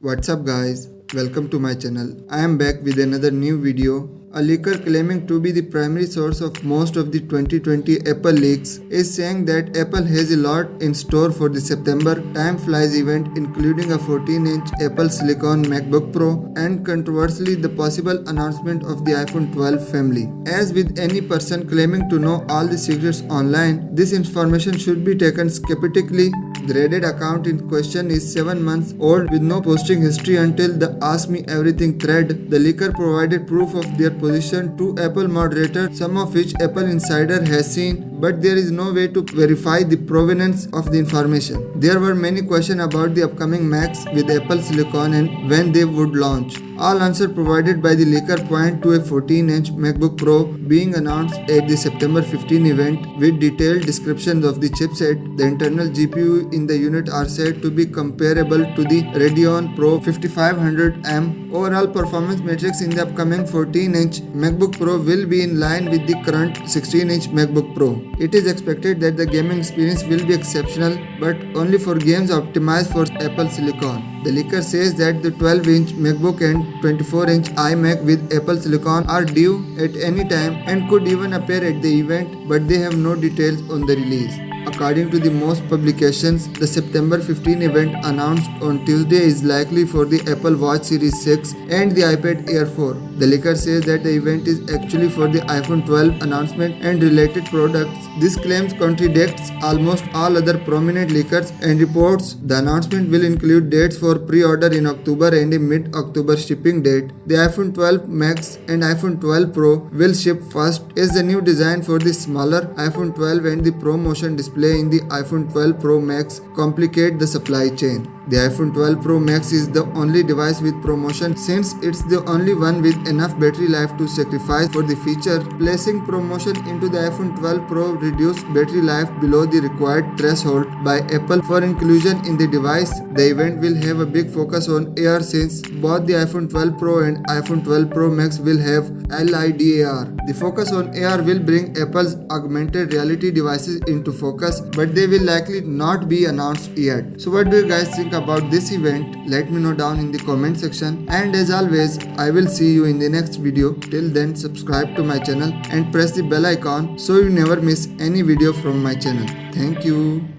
What's up guys, welcome to my channel. I am back with another new video. A leaker claiming to be the primary source of most of the 2020 Apple leaks is saying that Apple has a lot in store for the September Time Flies event, including a 14-inch Apple Silicon MacBook Pro and controversially the possible announcement of the iPhone 12 family. As with any person claiming to know all the secrets online, this information should be taken skeptically. The Reddit account in question is 7 months old with no posting history until the Ask Me Everything thread. The leaker provided proof of their position to Apple moderators, some of which Apple Insider has seen, but there is no way to verify the provenance of the information. There were many questions about the upcoming Macs with Apple Silicon and when they would launch. All answers provided by the leaker point to a 14-inch MacBook Pro being announced at the September 15 event with detailed descriptions of the chipset. The internal GPU in the unit are said to be comparable to the Radeon Pro 5500M. Overall performance metrics in the upcoming 14-inch MacBook Pro will be in line with the current 16-inch MacBook Pro. It is expected that the gaming experience will be exceptional, but only for games optimized for Apple Silicon. The leaker says that the 12-inch MacBook and 24-inch iMac with Apple Silicon are due at any time and could even appear at the event, but they have no details on the release. According to the most publications, the September 15 event announced on Tuesday is likely for the Apple Watch Series 6 and the iPad Air 4. The leaker says that the event is actually for the iPhone 12 announcement and related products. This claim contradicts almost all other prominent leakers and reports. The announcement will include dates for pre-order in October and a mid-October shipping date. The iPhone 12 Max and iPhone 12 Pro will ship first as the new design for the smaller iPhone 12 and the Pro Motion display in the iPhone 12 Pro Max complicate the supply chain. The iPhone 12 Pro Max is the only device with ProMotion since it's the only one with enough battery life to sacrifice for the feature. Placing ProMotion into the iPhone 12 Pro reduced battery life below the required threshold by Apple for inclusion in the device. The event will have a big focus on AR since both the iPhone 12 Pro and iPhone 12 Pro Max will have LiDAR. The focus on AR will bring Apple's augmented reality devices into focus, but they will likely not be announced yet. So what do you guys think about this event? Let me know down in the comment section, and as always I will see you in the next video. Till then, subscribe to my channel and press the bell icon so you never miss any video from my channel. Thank you.